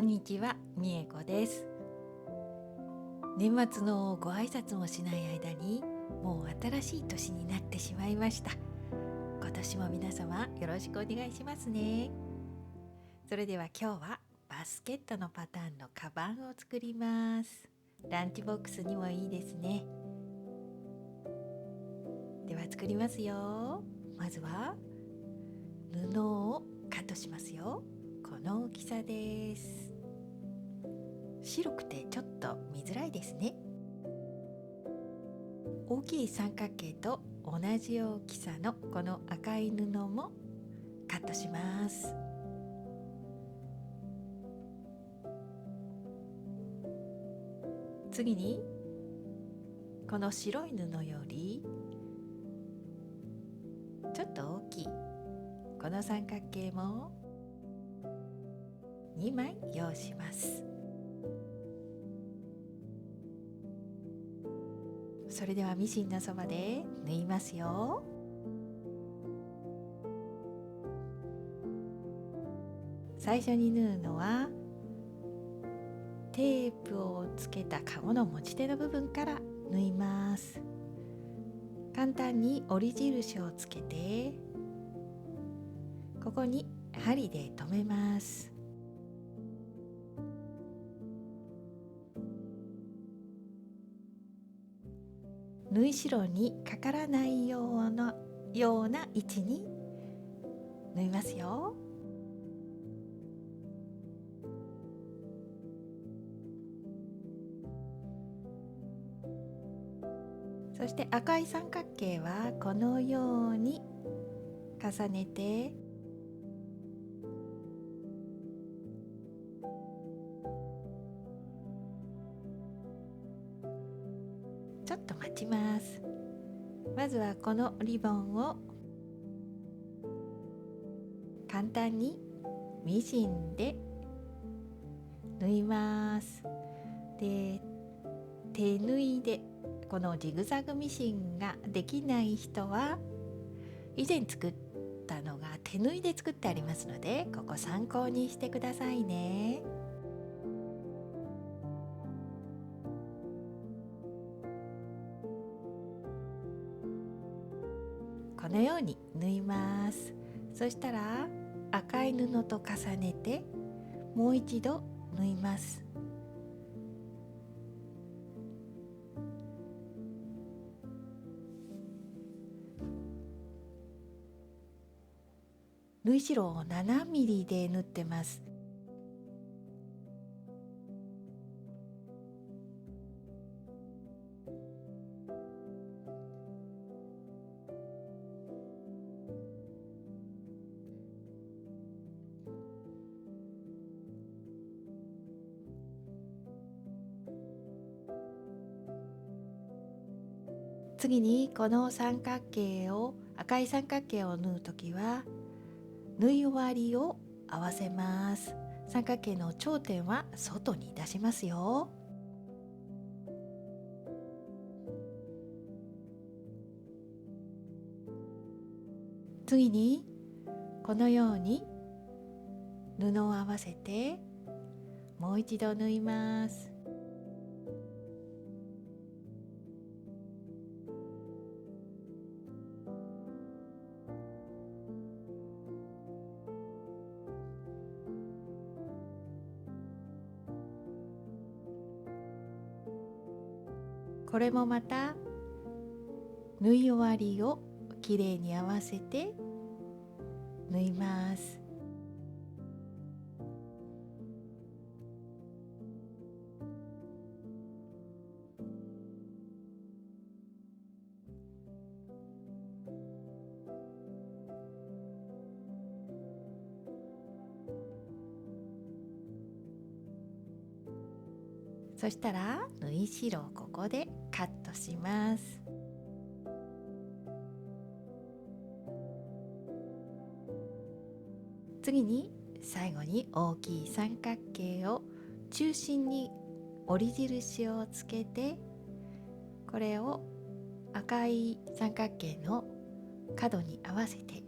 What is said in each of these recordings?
んにちは、みえこです。年末のご挨拶もしない間にもう新しい年になってしまいました。今年も皆様よろしくお願いしますね。それでは今日はバスケットのパターンのカバンを作ります。ランチボックスにもいいですね。では作りますよ。まずは布をカットしますよ。この大きさです。白くてちょっと見づらいですね。大きい三角形と同じ大きさのこの赤い布もカットします。次にこの白い布よりちょっと大きいこの三角形も2枚用意します。それではミシンのそばで縫いますよ。最初に縫うのはテープをつけたカゴの持ち手の部分から縫います。簡単に折り印をつけてここに針で留めます。縫い代にかからないような位置に縫いますよ。そして赤い三角形はこのように重ねてちょっと待ちます。まずはこのリボンを簡単にミシンで縫います。で、手縫いでこのジグザグミシンができない人は以前作ったのが手縫いで作ってありますので、ここ参考にしてくださいね。このように縫います。そしたら赤い布と重ねてもう一度縫います。縫い代を7ミリで縫ってます。次にこの赤い三角形を縫うときは縫い終わりを合わせます。三角形の頂点は外に出しますよ。次にこのように布を合わせてもう一度縫います。これもまた縫い終わりをきれいに合わせて縫います。そしたら縫い代をここでカットします。次に最後に大きい三角形を中心に折り印をつけてこれを赤い三角形の角に合わせて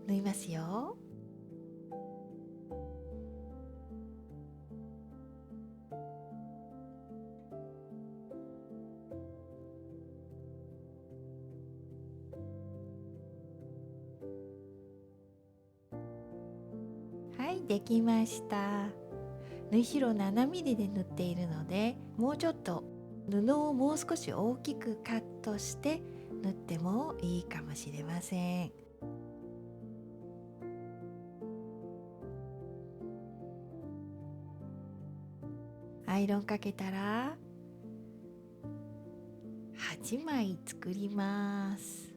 縫いますよ。できました。縫い代7ミリで縫っているので、もうちょっと布をもう少し大きくカットして縫ってもいいかもしれません。アイロンかけたら8枚作ります。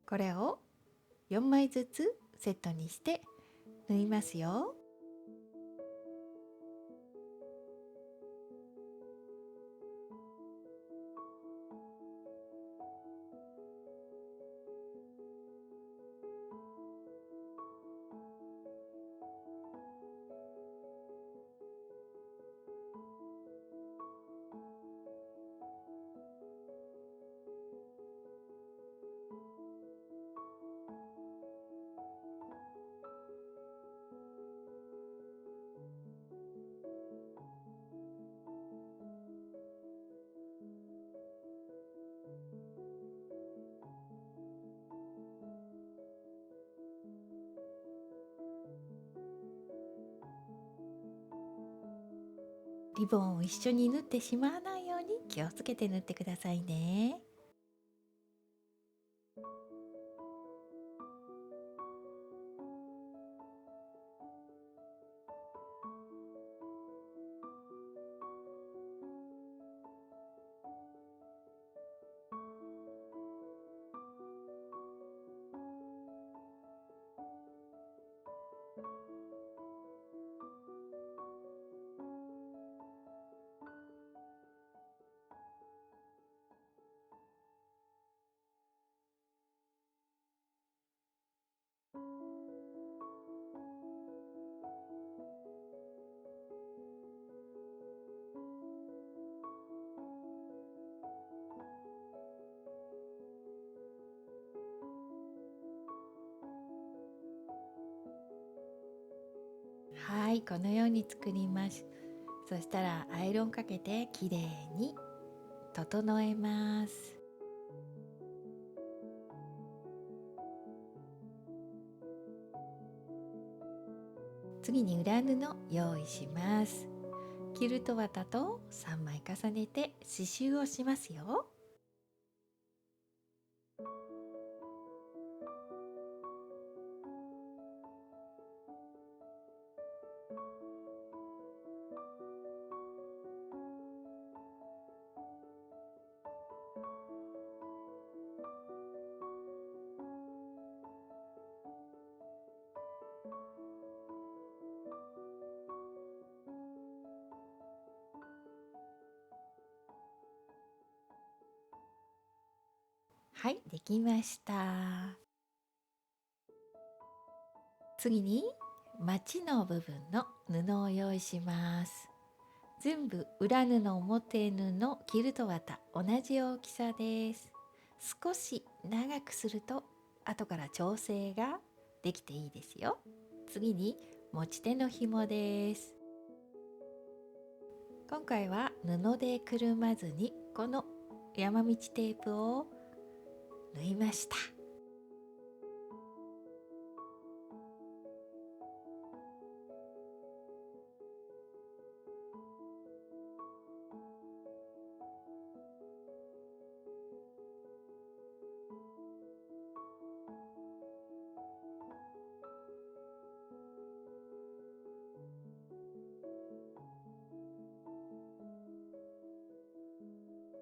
これを4枚ずつセットにして縫いますよ。リボンを一緒に縫ってしまわないように気をつけて縫ってくださいね。はい、このように作ります。そしたらアイロンかけてきれいに整えます。次に裏布用意します。キルト綿と3枚重ねて刺繍をしますよ。はい、できました。次にまちの部分の布を用意します。全部裏布表布キルト綿同じ大きさです。少し長くすると後から調整ができていいですよ。次に持ち手の紐です。今回は布でくるまずにこの山道テープを縫いました。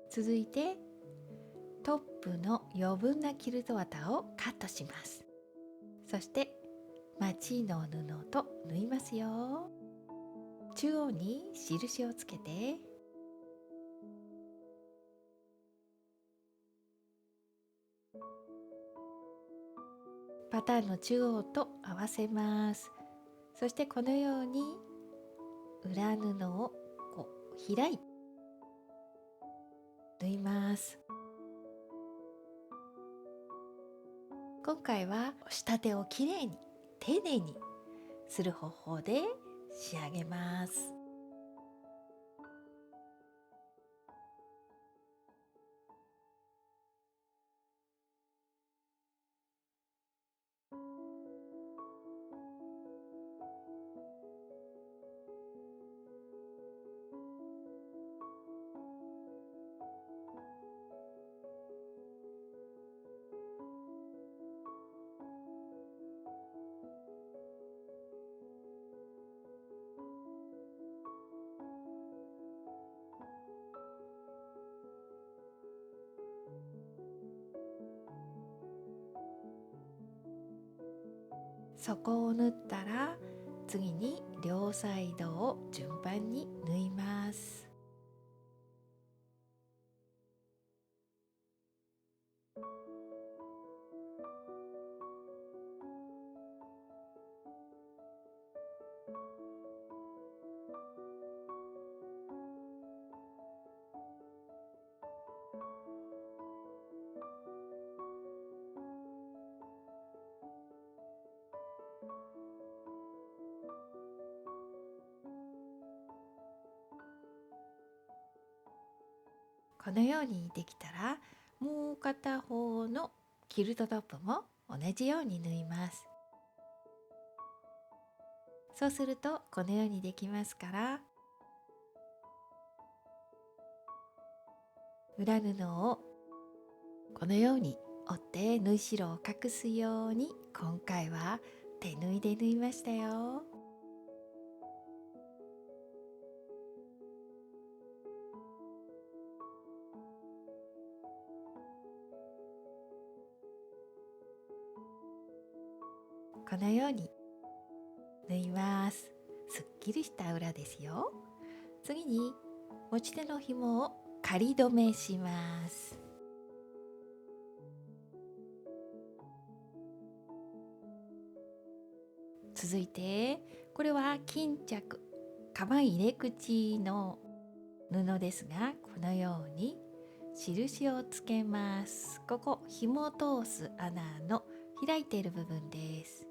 続いてトップの余分なキルト綿をカットします。そしてまちの布と縫いますよ。中央に印をつけてパターンの中央と合わせます。そしてこのように裏布をこう開いて縫います。今回は仕立てをきれいに丁寧にする方法で仕上げます。底を縫ったら次に両サイドを順番に縫います。このようにできたら、もう片方のキルトトップも同じように縫います。そうするとこのようにできますから、裏布をこのように折って縫い代を隠すように、今回は手縫いで縫いましたよ。このように縫います。すっきりした裏ですよ。次に持ち手の紐を仮止めします。続いてこれは巾着、カバン入れ口の布ですが、このように印をつけます。ここ紐を通す穴の開いている部分です。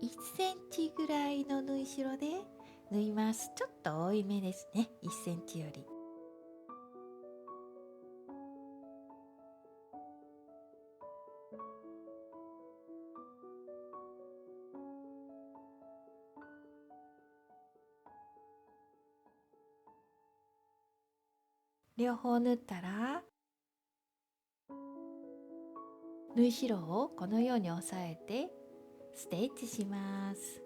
1センチぐらいの縫い代で縫います。ちょっと多いめですね、1センチより。両方縫ったら、縫い代をこのように押さえてステッチします。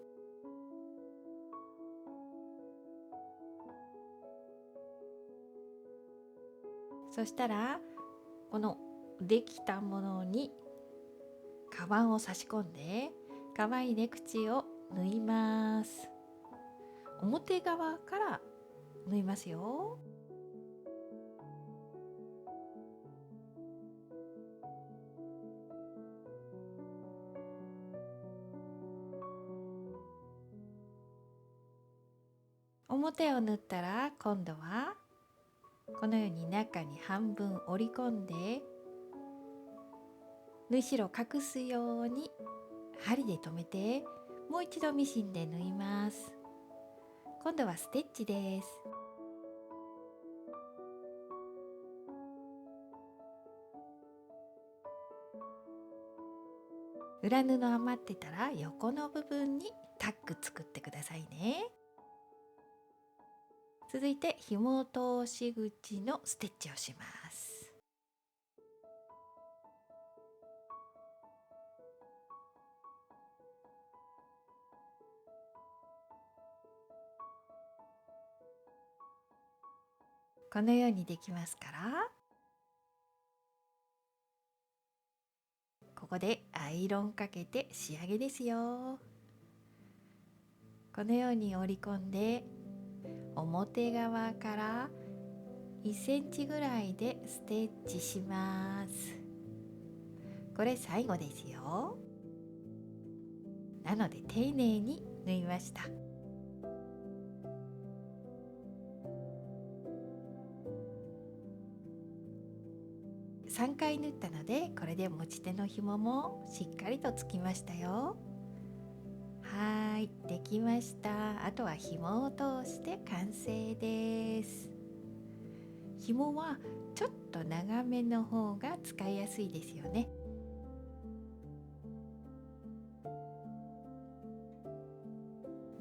そしたらこのできたものにカバンを差し込んで、カバン入れ口を縫います。表側から縫いますよ。表を縫ったら、今度はこのように中に半分折り込んで、縫い代を隠すように針で留めて、もう一度ミシンで縫います。今度はステッチです。裏布余ってたら横の部分にタック作ってくださいね。続いて紐通し口のステッチをします。このようにできますから、ここでアイロンかけて仕上げですよ。このように折り込んで、表側から1センチぐらいでステッチします。これ最後ですよ。なので丁寧に縫いました。3回縫ったので、これで持ち手の紐もしっかりとつきましたよ。はい、できました。あとは紐を通して完成です。紐はちょっと長めの方が使いやすいですよね。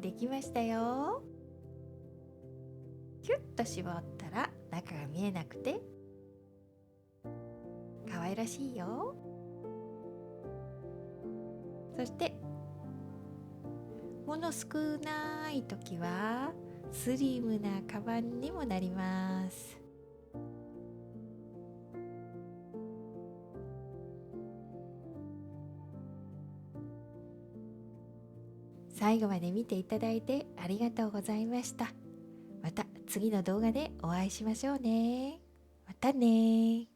できましたよ。キュッと絞ったら中が見えなくて可愛らしいよ。そして物の少ない時はスリムなカバンにもなります。最後まで見ていただいてありがとうございました。また次の動画でお会いしましょうね。またね。